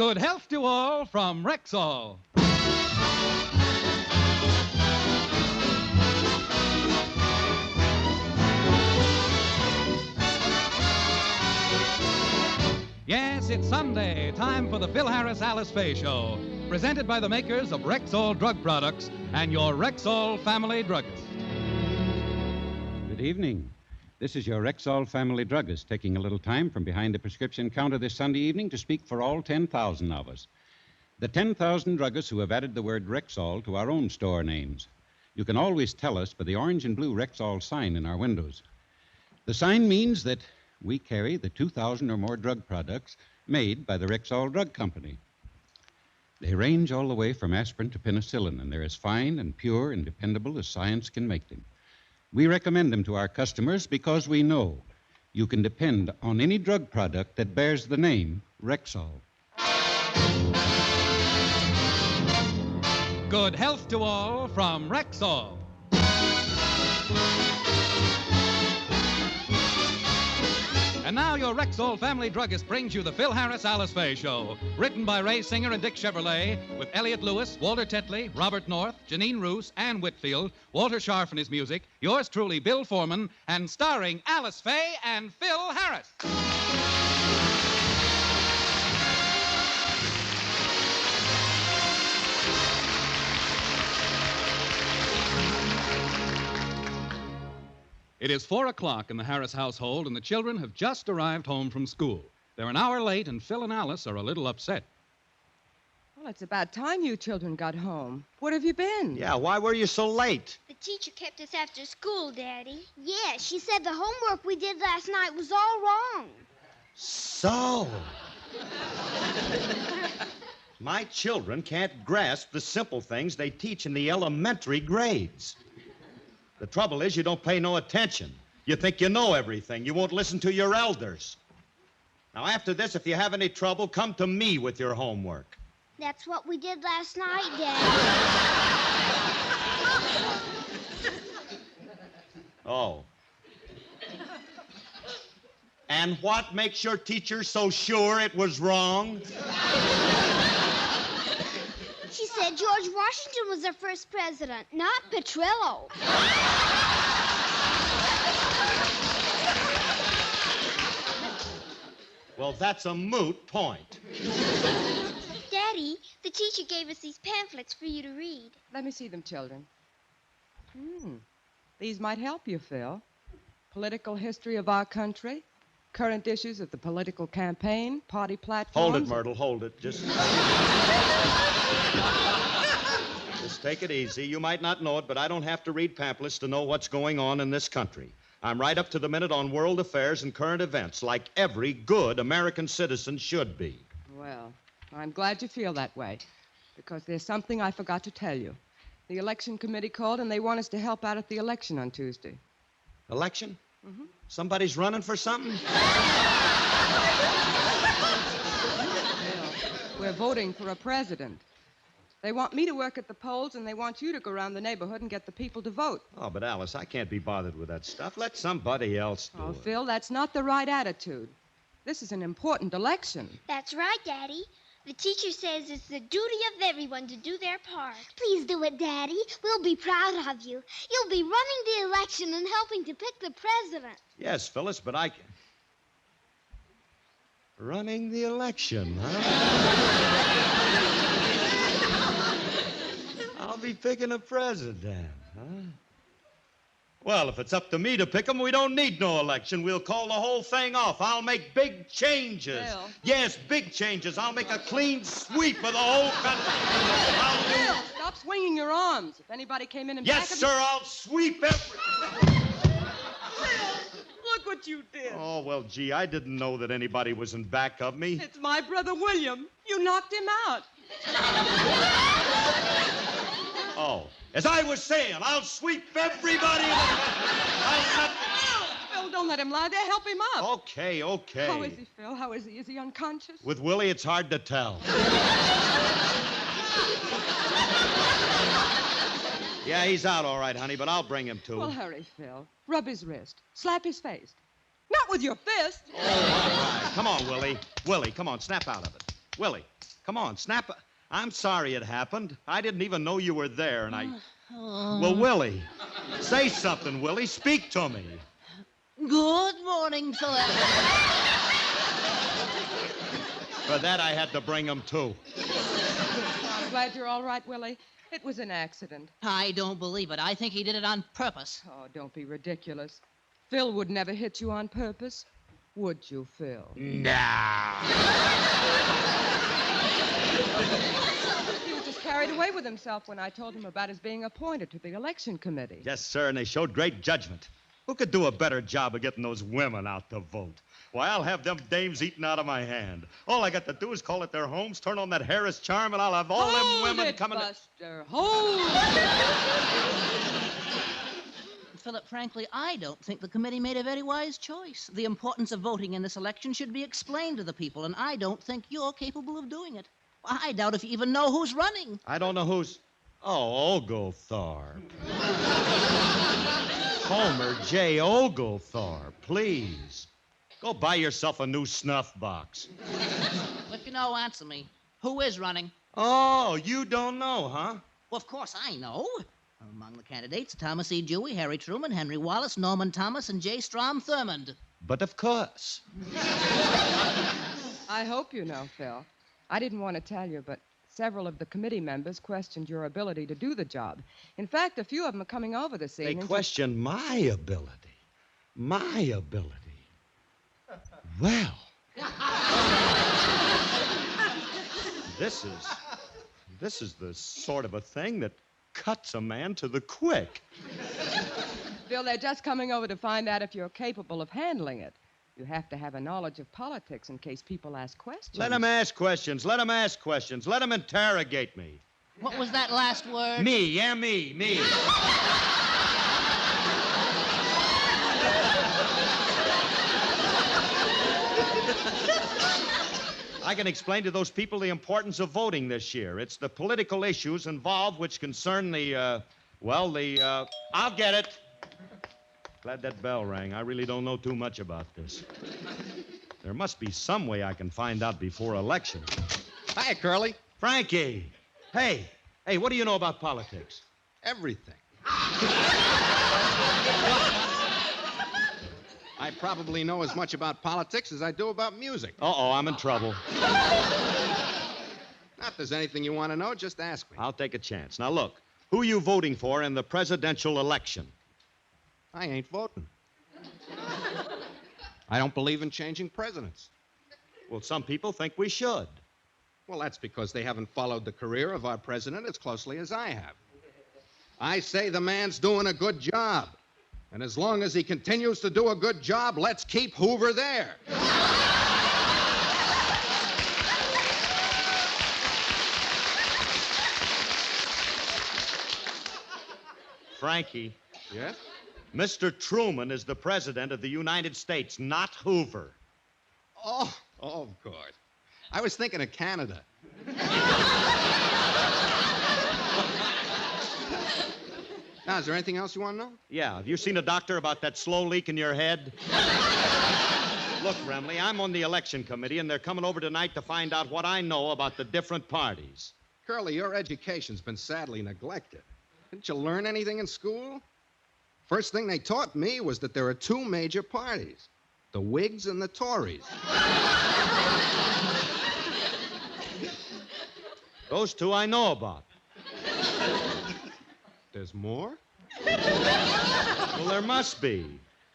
Good health to all from Rexall. Yes, it's Sunday, time for the Phil Harris-Alice Faye Show, presented by the makers of Rexall Drug Products and your Rexall family druggist. Good evening. This is your Rexall family druggist taking a little time from behind the prescription counter this Sunday evening to speak for all 10,000 of us. The 10,000 druggists who have added the word Rexall to our own store names. You can always tell us by the orange and blue Rexall sign in our windows. The sign means that we carry the 2,000 or more drug products made by the Rexall Drug Company. They range all the way from aspirin to penicillin, and they're as fine and pure and dependable as science can make them. We recommend them to our customers because we know you can depend on any drug product that bears the name Rexall. Good health to all from Rexall. And now your Rexall family druggist brings you the Phil Harris-Alice Faye Show, written by Ray Singer and Dick Chevrolet, with Elliot Lewis, Walter Tetley, Robert North, Janine Roos, Ann Whitfield, Walter Scharf and his music, yours truly, Bill Foreman, and starring Alice Faye and Phil Harris. It is 4 o'clock in the Harris household, and the children have just arrived home from school. They're an hour late, and Phil and Alice are a little upset. Well, it's about time you children got home. What have you been? Yeah, why were you so late? The teacher kept us after school, Daddy. Yeah, she said the homework we did last night was all wrong. So. My children can't grasp the simple things they teach in the elementary grades. The trouble is you don't pay no attention. You think you know everything. You won't listen to your elders. Now, after this, if you have any trouble, come to me with your homework. That's what we did last night, Daddy. Oh. And what makes your teacher so sure it was wrong? She said George Washington was our first president, not Petrillo. Well, that's a moot point. Daddy, the teacher gave us these pamphlets for you to read. Let me see them, children. These might help you, Phil. Political history of our country, current issues of the political campaign, party platforms. Hold it, Myrtle, hold it. Just take it easy. You might not know it, but I don't have to read pamphlets to know what's going on in this country. I'm right up to the minute on world affairs and current events, like every good American citizen should be. Well, I'm glad you feel that way, because there's something I forgot to tell you. The election committee called, and they want us to help out at the election on Tuesday. Election? Somebody's running for something? Well, we're voting for a president. They want me to work at the polls, and they want you to go around the neighborhood and get the people to vote. Oh, but Alice, I can't be bothered with that stuff. Let somebody else do Oh, it. Phil, that's not the right attitude. This is an important election. That's right, Daddy. The teacher says it's the duty of everyone to do their part. Please do it, Daddy. We'll be proud of you. You'll be running the election and helping to pick the president. Yes, Phyllis, but I can... Running the election, huh? I'll be picking a president, huh? Well, if it's up to me to pick him, we don't need no election. We'll call the whole thing off. I'll make big changes. Bill. Yes, big changes. I'll make a clean sweep of the whole country. Phil, stop swinging your arms. If anybody came in and Yes, back of sir, I'll sweep everything. Look what you did. Oh, well, gee, I didn't know that anybody was in back of me. It's my brother William. You knocked him out. Oh, as I was saying, I'll sweep everybody. Phil, don't let him lie there. Help him up. Okay. How is he, Phil? How is he? Is he unconscious? With Willie, it's hard to tell. Yeah, he's out all right, honey, but I'll bring him to. Well, hurry, Phil. Rub his wrist. Slap his face. Not with your fist. Oh, all right. Come on, Willie. Willie, come on, snap out of it. Willie, come on, snap. I'm sorry it happened. I didn't even know you were there, and I... Well, Willie, say something, Willie. Speak to me. Good morning, Philip. For that, I had to bring him, too. I'm glad you're all right, Willie. It was an accident. I don't believe it. I think he did it on purpose. Oh, don't be ridiculous. Phil would never hit you on purpose. Would you, Phil? Nah. He was just carried away with himself when I told him about his being appointed to the election committee. Yes, sir, and they showed great judgment. Who could do a better job of getting those women out to vote? Why, I'll have them dames eating out of my hand. All I got to do is call at their homes, turn on that Harris charm, and I'll have all them women coming... Buster. Hold Philip, frankly, I don't think the committee made a very wise choice. The importance of voting in this election should be explained to the people, and I don't think you're capable of doing it. I doubt if you even know who's running. I don't know who's... Oh, Oglethorpe. Homer J. Oglethorpe, please. Go buy yourself a new snuff box. If you know, answer me. Who is running? Oh, you don't know, huh? Well, of course I know. Among the candidates, Thomas E. Dewey, Harry Truman, Henry Wallace, Norman Thomas, and J. Strom Thurmond. But of course. I hope you know, Phil. I didn't want to tell you, but several of the committee members questioned your ability to do the job. In fact, a few of them are coming over this They evening. question my ability. My ability. Well. This is the sort of a thing that cuts a man to the quick. Phil, they're just coming over to find out if you're capable of handling it. You have to have a knowledge of politics in case people ask questions. Let them ask questions. Let them ask questions. Let them interrogate me. What was that last word? Me, yeah, me. I can explain to those people the importance of voting this year. It's the political issues involved which concern I'll get it. Glad that bell rang. I really don't know too much about this. There must be some way I can find out before election. Hi, Curly. Frankie. Hey, what do you know about politics? Everything. I probably know as much about politics as I do about music. Uh-oh, I'm in trouble. If there's anything you want to know, just ask me. I'll take a chance. Now, look, who are you voting for in the presidential election? I ain't voting. I don't believe in changing presidents. Well, some people think we should. Well, that's because they haven't followed the career of our president as closely as I have. I say the man's doing a good job. And as long as he continues to do a good job, let's keep Hoover there. Frankie. Yes? Mr. Truman is the president of the United States, not Hoover. Oh, of course. I was thinking of Canada. Now, is there anything else you want to know? Yeah, have you seen a doctor about that slow leak in your head? Look, Remley, I'm on the election committee, and they're coming over tonight to find out what I know about the different parties. Curly, your education's been sadly neglected. Didn't you learn anything in school? First thing they taught me was that there are two major parties, the Whigs and the Tories. Those two I know about. There's more? Well, there must be.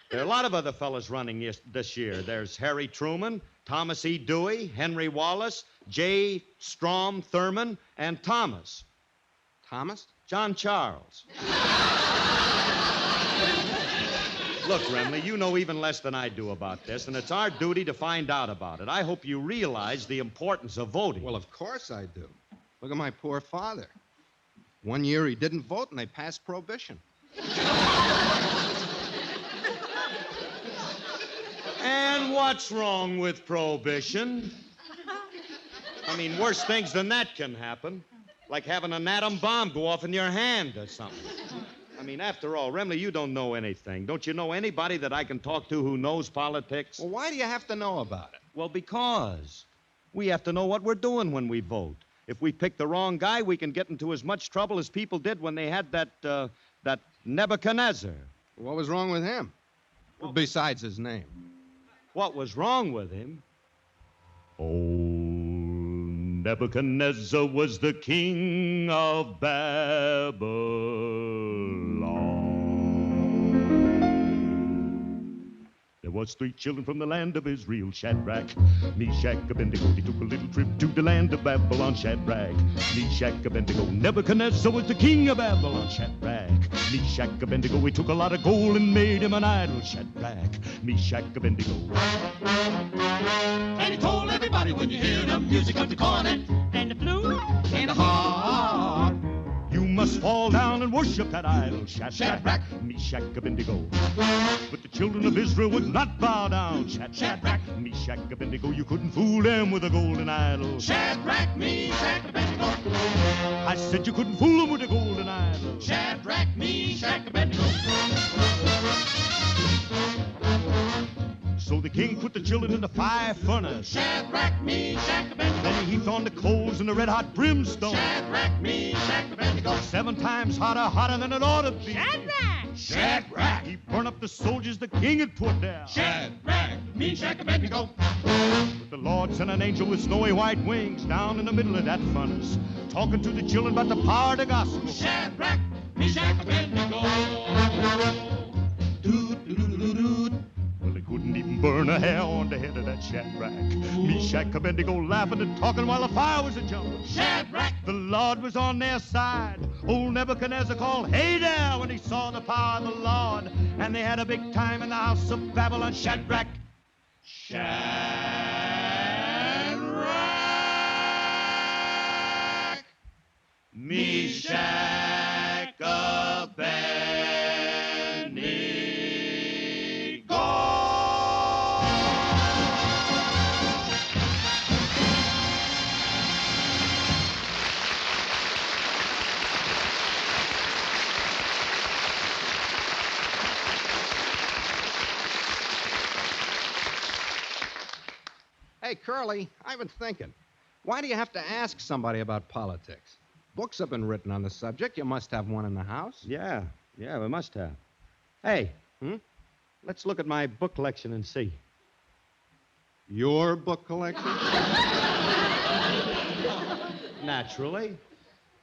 There are a lot of other fellas running this year. There's Harry Truman, Thomas E. Dewey, Henry Wallace, J. Strom Thurmond, and Thomas. Thomas? John Charles. Look, Remley, you know even less than I do about this, and it's our duty to find out about it. I hope you realize the importance of voting. Well, of course I do. Look at my poor father. One year he didn't vote, and they passed prohibition. And what's wrong with prohibition? I mean, worse things than that can happen. Like having an atom bomb go off in your hand or something. I mean, after all, Remley, you don't know anything. Don't you know anybody that I can talk to who knows politics? Well, why do you have to know about it? Well, because We have to know what we're doing when we vote. If we pick the wrong guy, we can get into as much trouble as people did when they had that Nebuchadnezzar. What was wrong with him? Besides his name. What was wrong with him? Oh, Nebuchadnezzar was the king of Babylon. There was 3 children from the land of Israel, Shadrach, Meshach, Abednego. They took a little trip to the land of Babylon, Shadrach, Meshach, Abednego. Nebuchadnezzar was the king of Babylon, Shadrach, Meshach, Abednego. He took a lot of gold and made him an idol, Shadrach, Meshach, Abednego. And he told everybody when you hear the music of the cornet and the flute and the harp, you must fall down and worship that idol, Shadrach, Meshach, Abednego. But the children of Israel would not bow down, Shadrach, Meshach, Abednego. You couldn't fool them with a golden idol, Shadrach, Meshach, Abednego. I said you couldn't fool them with a golden idol, Shadrach, Meshach, Abednego. So the king put the children in the fire furnace, Shadrach, Meshach, Abednego. then he heaped on the coals and the red-hot brimstone, Shadrach, Meshach, Abednego. 7 times hotter than it ought to be. Shadrach, He burned up the soldiers the king had put there. Shadrach, Meshach, Abednego. But the Lord sent an angel with snowy white wings down in the middle of that furnace, talking to the children about the power of the gospel. Shadrach, Meshach, Abednego. Well, they couldn't even burn a hair on the head of that Shadrach, Meshach, Abednego, laughing and talking while the fire was a-jumping. Shadrach. The Lord was on their side. Old Nebuchadnezzar called, "Hey there," when he saw the power of the Lord. And they had a big time in the house of Babylon. Shadrach. Shadrach. Meshach, Abednego. Hey, Curly, I've been thinking. Why do you have to ask somebody about politics? Books have been written on the subject. You must have one in the house. Yeah, we must have. Hey, let's look at my book collection and see. Your book collection? Naturally.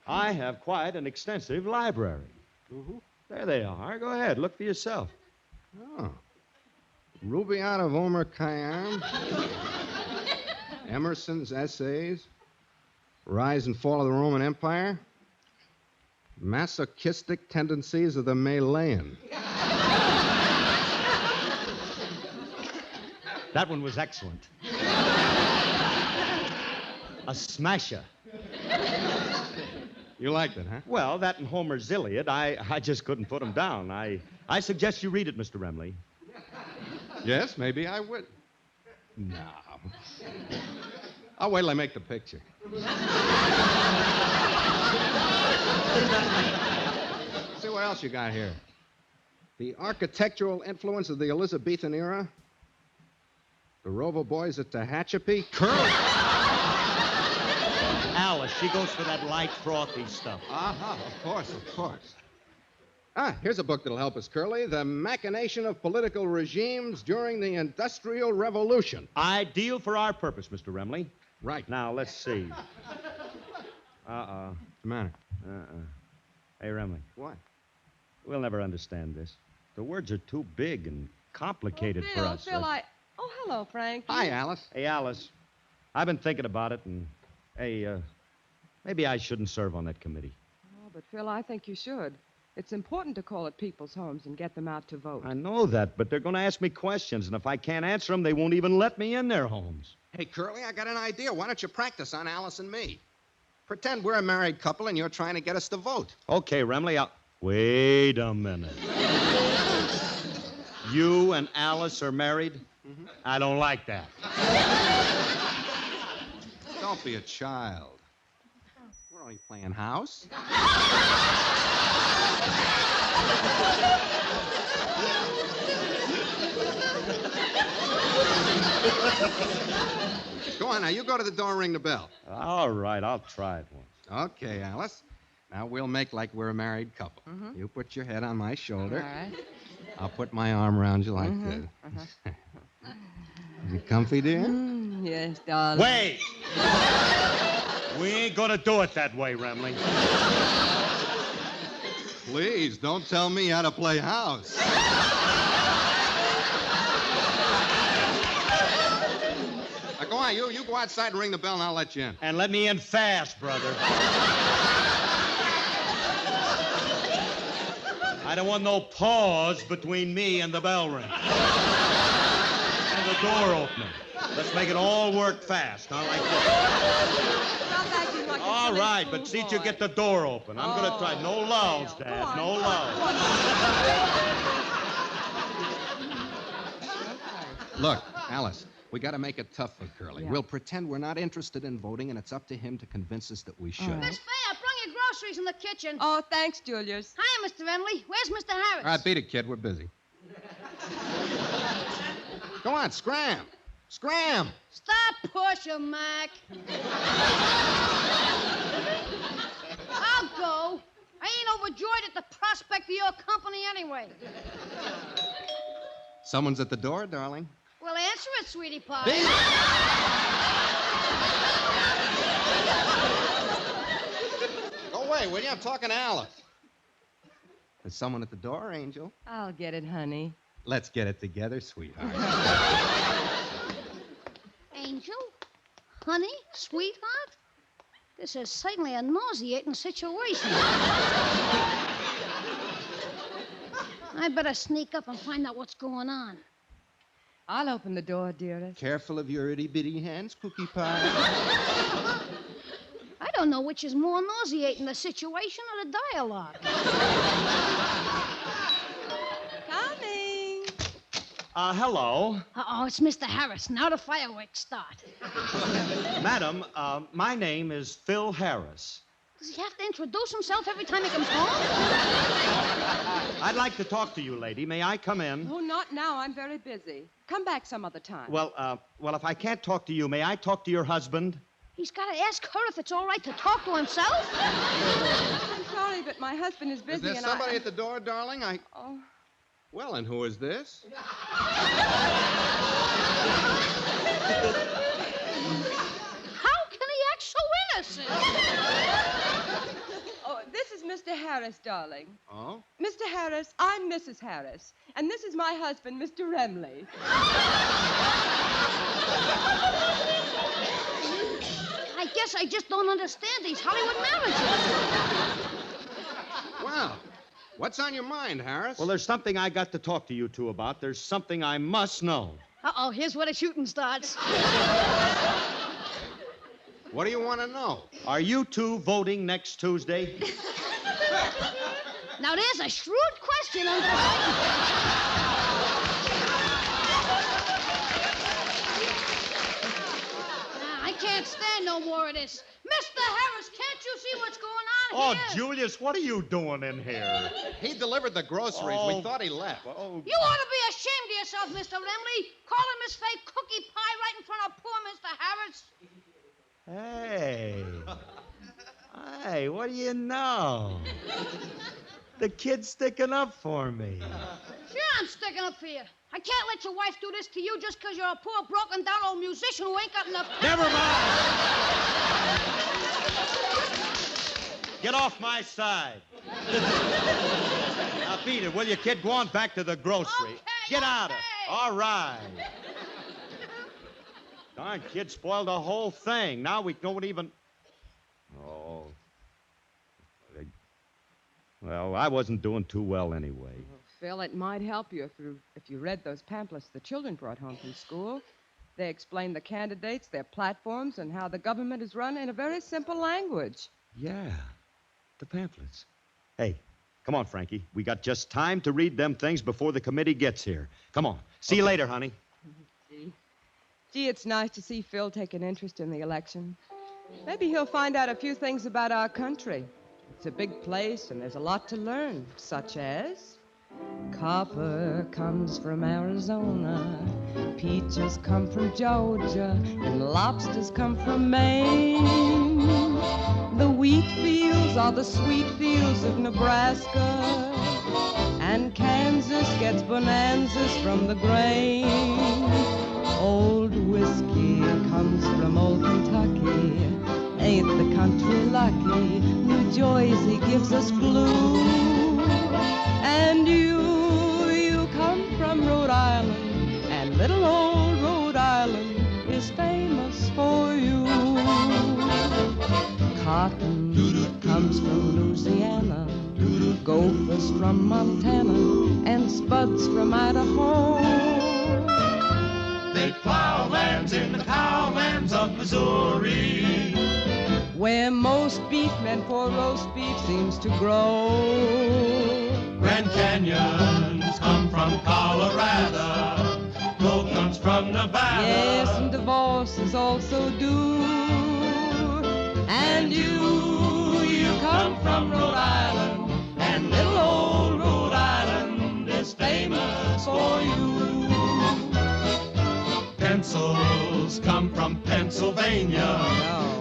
I have quite an extensive library. Mm-hmm. There they are. Go ahead, look for yourself. Oh. Rubaiyat of Omar Khayyam. Emerson's Essays. Rise and Fall of the Roman Empire. Masochistic Tendencies of the Malayan. That one was excellent. A smasher. You liked it, huh? Well, that and Homer's Iliad, I just couldn't put them down. I suggest you read it, Mr. Remley. Yes, maybe I would. No. I'll wait till I make the picture. See what else you got here. The architectural influence of the Elizabethan era. The Rover Boys at Tehachapi. Curly! Alice, she goes for that light, frothy stuff. Uh-huh, of course. Ah, here's a book that'll help us, Curly. The Machination of Political Regimes During the Industrial Revolution. Ideal for our purpose, Mr. Remley. Right. Now, let's see. What's the matter? Hey, Remley. What? We'll never understand this. The words are too big and complicated for us. Phil, Oh, hello, Frankie. Hi, Alice. Hey, Alice. I've been thinking about it, and, hey, maybe I shouldn't serve on that committee. Oh, but, Phil, I think you should. It's important to call at people's homes and get them out to vote. I know that, but they're going to ask me questions, and if I can't answer them, they won't even let me in their homes. Hey, Curly, I got an idea. Why don't you practice on Alice and me? Pretend we're a married couple and you're trying to get us to vote. Okay, Remley, Wait a minute. You and Alice are married? Mm-hmm. I don't like that. Don't be a child. We're only playing house. Go on now, you go to the door and ring the bell. All right, I'll try it once. Okay, Alice. Now we'll make like we're a married couple. Mm-hmm. You put your head on my shoulder. All right. I'll put my arm around you like this. You comfy, dear? Yes, darling. Wait! We ain't gonna do it that way, Remley. Please, don't tell me how to play house. Now, go on, you go outside and ring the bell and I'll let you in. And let me in fast, brother. I don't want no pause between me and the bell ring. And the door opening. Let's make it all work fast, huh? Like this. Stop acting like a All silly right, but see schoolboy. to get the door open. I'm gonna try. No lulls, Go Dad. on, No go lulls. on. Look, Alice, we got to make it tough for Curly. Yeah. We'll pretend we're not interested in voting, and it's up to him to convince us that we should. right. Miss Faye, I brung your groceries in the kitchen. Oh, thanks, Julius. Hiya, Mr. Emily. Where's Mr. Harris? All right, beat it, kid. We're busy. Go on, scram. Scram. Stop pushing, Mac. I'll go. I ain't overjoyed at the prospect of your company anyway. Someone's at the door, darling. Well, answer it, sweetie pie. Go away, will you? I'm talking to Alice. There's someone at the door, Angel. I'll get it, honey. Let's get it together, sweetheart. Angel? Honey? Sweetheart? This is certainly a nauseating situation. I better sneak up and find out what's going on. I'll open the door, dearest. Careful of your itty-bitty hands, Cookie Pie. I don't know which is more nauseating, the situation or the dialogue. Coming. Hello. Uh-oh, it's Mr. Harris. Now the fireworks start. Madam, my name is Phil Harris. Does he have to introduce himself every time he comes home? I'd like to talk to you, lady. May I come in? Oh, not now. I'm very busy. Come back some other time. Well, if I can't talk to you, may I talk to your husband? He's got to ask her if it's all right to talk to himself. I'm sorry, but my husband is busy Is there and somebody at the door, darling? Oh. Well, and who is this? How can he act so innocent? Oh, this is Mr. Harris, darling. Oh? Mr. Harris, I'm Mrs. Harris. And this is my husband, Mr. Remley. I guess I just don't understand these Hollywood marriages. Well, what's on your mind, Harris? Well, there's something I got to talk to you two about. There's something I must know. Uh-oh, here's where the shooting starts. What do you want to know? Are you two voting next Tuesday? Now, there's a shrewd question under the I can't stand no more of this. Mr. Harris, can't you see what's going on here? Julius, what are you doing in here? He delivered the groceries. Oh. We thought he left. Oh, You ought to be ashamed of yourself, Mr. Lemley. Calling Miss Faye cookie pie right in front of poor Mr. Harris. hey, what do you know? The kid's sticking up for me. Sure, I'm sticking up for you. I can't let your wife do this to you just because you're a poor, broken-down old musician who ain't got enough... Never mind. Get off my side. Now, beat it, will you, kid? Go on back to the grocery. Okay, Get out of okay. it. All right. Darn kid spoiled the whole thing. Now we don't even... Oh. Well, I wasn't doing too well anyway. Phil, it might help you if you read those pamphlets the children brought home from school. They explain the candidates, their platforms, and how the government is run in a very simple language. Yeah, the pamphlets. Hey, come on, Frankie. We got just time to read them things before the committee gets here. Come on. See you later, honey. Gee, it's nice to see Phil take an interest in the election. Maybe he'll find out a few things about our country. It's a big place, and there's a lot to learn, such as Copper comes from Arizona, peaches come from Georgia, and lobsters come from Maine. The wheat fields are the sweet fields of Nebraska, and Kansas gets bonanzas from the grain. Old whiskey comes from old Kentucky, ain't the country lucky? New Jersey gives us blue. And you come from Rhode Island, and little old Rhode Island is famous for you. Cotton comes from Louisiana, gophers from Montana, and spuds from Idaho. They plow lands in the cowlands of Missouri, where most beef meant for roast beef seems to grow. Grand Canyons come from Colorado, gold comes from Nevada. Yes, and divorces also do. And you come from Rhode Island, and little old Rhode Island is famous for you. Pencils come from Pennsylvania,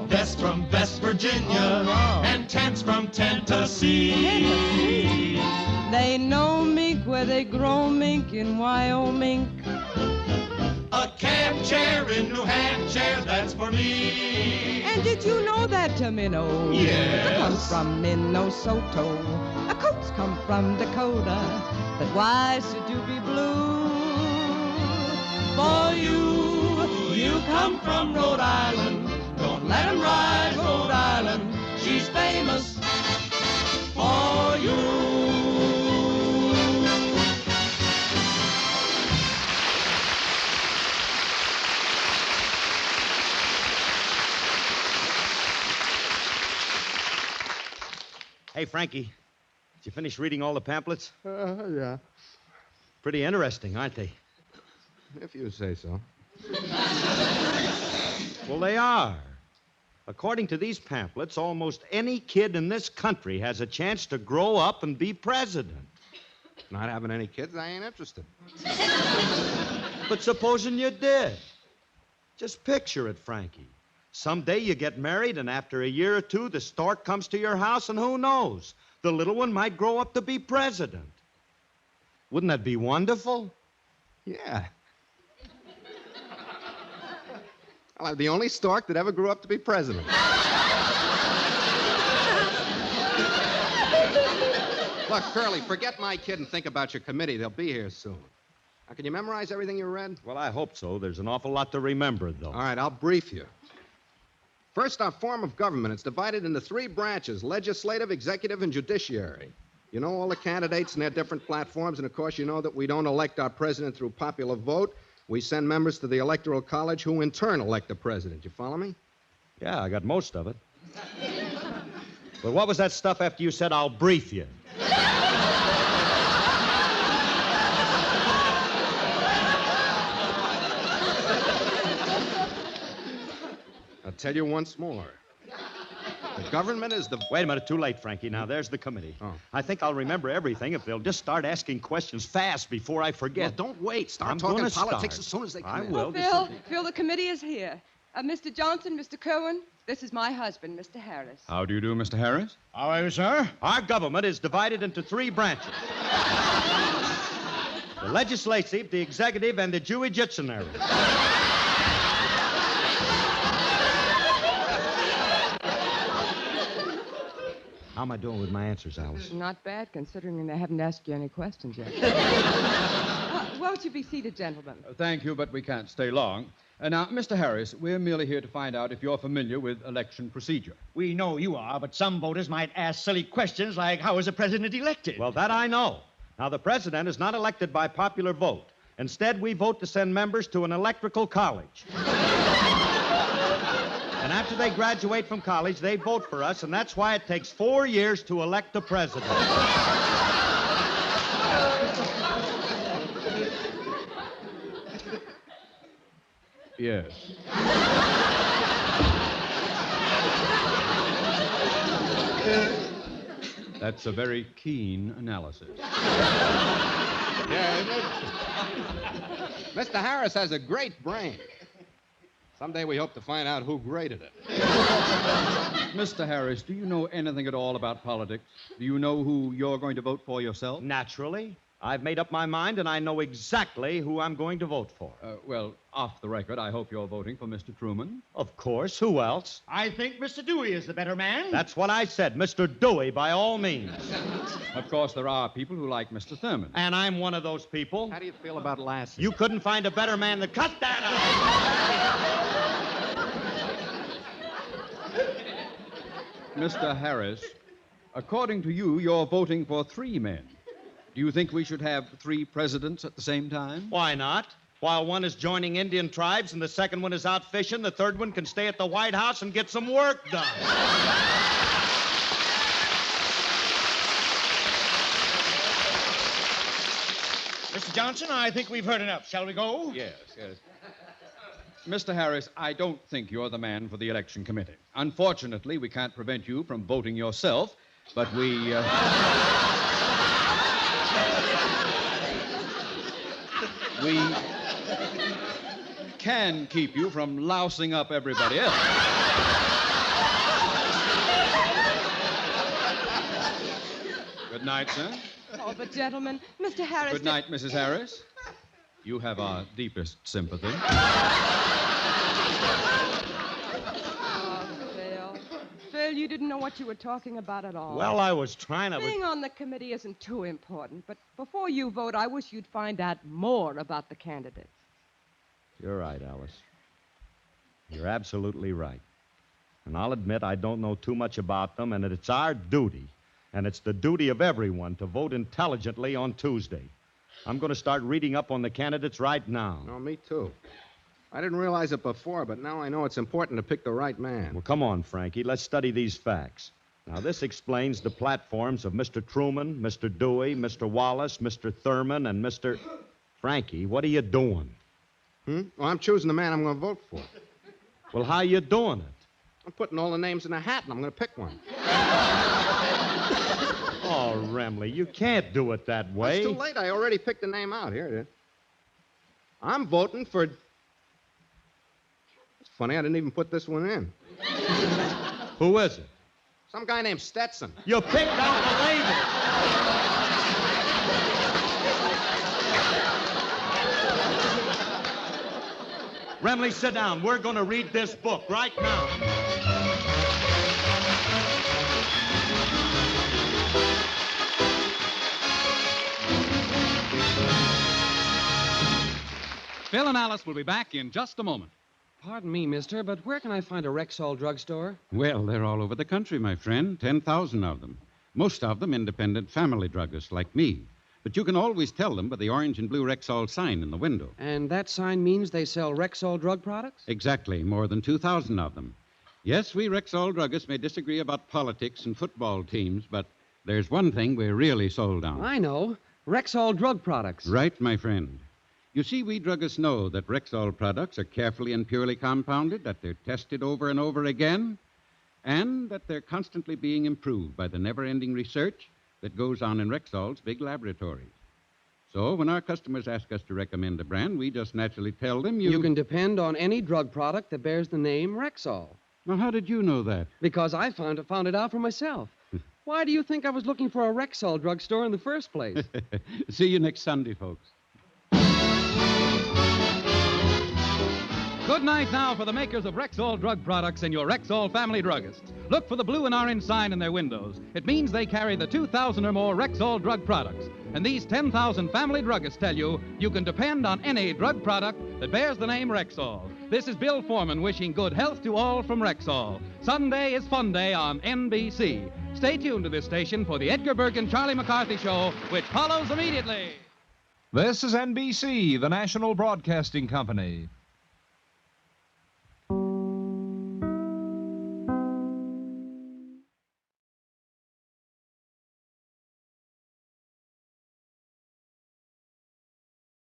Best from West Virginia, and tents from Tennessee. They know mink where they grow mink in Wyoming. A camp chair in New Hampshire, that's for me. And did you know that, Tamino? Yes. It comes from Minnesota. A coats come from Dakota. But why should you be blue? For you come from Rhode Island. Don't let 'em ride Rhode Island. She's famous for you. Hey, Frankie, did you finish reading all the pamphlets? Yeah. Pretty interesting, aren't they? If you say so. Well, they are. According to these pamphlets, almost any kid in this country has a chance to grow up and be president. Not having any kids, I ain't interested. But supposing you did. Just picture it, Frankie. Someday you get married, and after a year or two, the stork comes to your house, and who knows? The little one might grow up to be president. Wouldn't that be wonderful? Yeah. I'm the only stork that ever grew up to be president. Look, Curly, forget my kid and think about your committee. They'll be here soon. Now, can you memorize everything you read? Well, I hope so. There's an awful lot to remember, though. All right, I'll brief you. First, our form of government. It's divided into 3 branches: legislative, executive, and judiciary. You know all the candidates and their different platforms, and of course you know that we don't elect our president through popular vote. We send members to the Electoral College who in turn elect the president. You follow me? Yeah, I got most of it. But what was that stuff after you said, I'll brief you? I'll tell you once more. The government is the... Wait a minute, too late, Frankie. Now, there's the committee. Oh. I think I'll remember everything if they'll just start asking questions fast before I forget. Well, don't wait. Start I'm talking gonna politics start. as soon as they come I in. will. Phil, the committee is here. Mr. Johnson, Mr. Kerwin, this is my husband, Mr. Harris. How do you do, Mr. Harris? How are you, sir? Our government is divided into 3 branches. The legislative, the executive, and the judiciary. How am I doing with my answers, Alice? Not bad, considering they haven't asked you any questions yet. Won't you be seated, gentlemen? Thank you, but we can't stay long. Now, Mr. Harris, we're merely here to find out if you're familiar with election procedure. We know you are, but some voters might ask silly questions like, how is the president elected? Well, that I know. Now, the president is not elected by popular vote. Instead, we vote to send members to an electrical college. And after they graduate from college, they vote for us, and that's why it takes 4 years to elect the president. Yes. That's a very keen analysis. Yeah, isn't it? Mr. Harris has a great brain. Someday we hope to find out who graded it. Mr. Harris, do you know anything at all about politics? Do you know who you're going to vote for yourself? Naturally. I've made up my mind, and I know exactly who I'm going to vote for. Well, off the record, I hope you're voting for Mr. Truman. Of course. Who else? I think Mr. Dewey is the better man. That's what I said. Mr. Dewey, by all means. Of course, there are people who like Mr. Thurman. And I'm one of those people. How do you feel about Lassie? You couldn't find a better man to cut that out. Mr. Harris, according to you, you're voting for 3 men. Do you think we should have 3 presidents at the same time? Why not? While one is joining Indian tribes and the second one is out fishing, the third one can stay at the White House and get some work done. Mr. Johnson, I think we've heard enough. Shall we go? Yes. Mr. Harris, I don't think you're the man for the election committee. Unfortunately, we can't prevent you from voting yourself, but we... We can keep you from lousing up everybody else. Good night, sir. Oh, but gentlemen, Mr. Harris... Good night, Mrs. Harris. You have our deepest sympathy. Oh, Phil, you didn't know what you were talking about at all. Well, I was trying to... Being on the committee isn't too important, but before you vote, I wish you'd find out more about the candidates. You're right, Alice. You're absolutely right. And I'll admit I don't know too much about them, and it's our duty, and it's the duty of everyone to vote intelligently on Tuesday. I'm going to start reading up on the candidates right now. Oh, me too. I didn't realize it before, but now I know it's important to pick the right man. Well, come on, Frankie. Let's study these facts. Now, this explains the platforms of Mr. Truman, Mr. Dewey, Mr. Wallace, Mr. Thurman, and Mr... Frankie, what are you doing? Well, I'm choosing the man I'm going to vote for. Well, how you doing it? I'm putting all the names in a hat, and I'm going to pick one. Oh, Remley, you can't do it that way. It's too late. I already picked the name out. Here it is. I'm voting for... It's funny, I didn't even put this one in. Who is it? Some guy named Stetson. You picked out the label. Remley, sit down. We're going to read this book right now. Phil and Alice will be back in just a moment. Pardon me, mister, but where can I find a Rexall drugstore? Well, they're all over the country, my friend. 10,000 of them. Most of them independent family druggists like me. But you can always tell them by the orange and blue Rexall sign in the window. And that sign means they sell Rexall drug products? Exactly. More than 2,000 of them. Yes, we Rexall druggists may disagree about politics and football teams, but there's one thing we're really sold on. I know. Rexall drug products. Right, my friend. You see, we druggists know that Rexall products are carefully and purely compounded, that they're tested over and over again, and that they're constantly being improved by the never-ending research that goes on in Rexall's big laboratories. So when our customers ask us to recommend a brand, we just naturally tell them You can depend on any drug product that bears the name Rexall. Now, how did you know that? Because I found it out for myself. Why do you think I was looking for a Rexall drugstore in the first place? See you next Sunday, folks. Good night now for the makers of Rexall drug products and your Rexall family druggists. Look for the blue and orange sign in their windows. It means they carry the 2,000 or more Rexall drug products. And these 10,000 family druggists tell you can depend on any drug product that bears the name Rexall. This is Bill Foreman wishing good health to all from Rexall. Sunday is Fun Day on NBC. Stay tuned to this station for the Edgar Berg and Charlie McCarthy Show, which follows immediately. This is NBC, the national broadcasting company.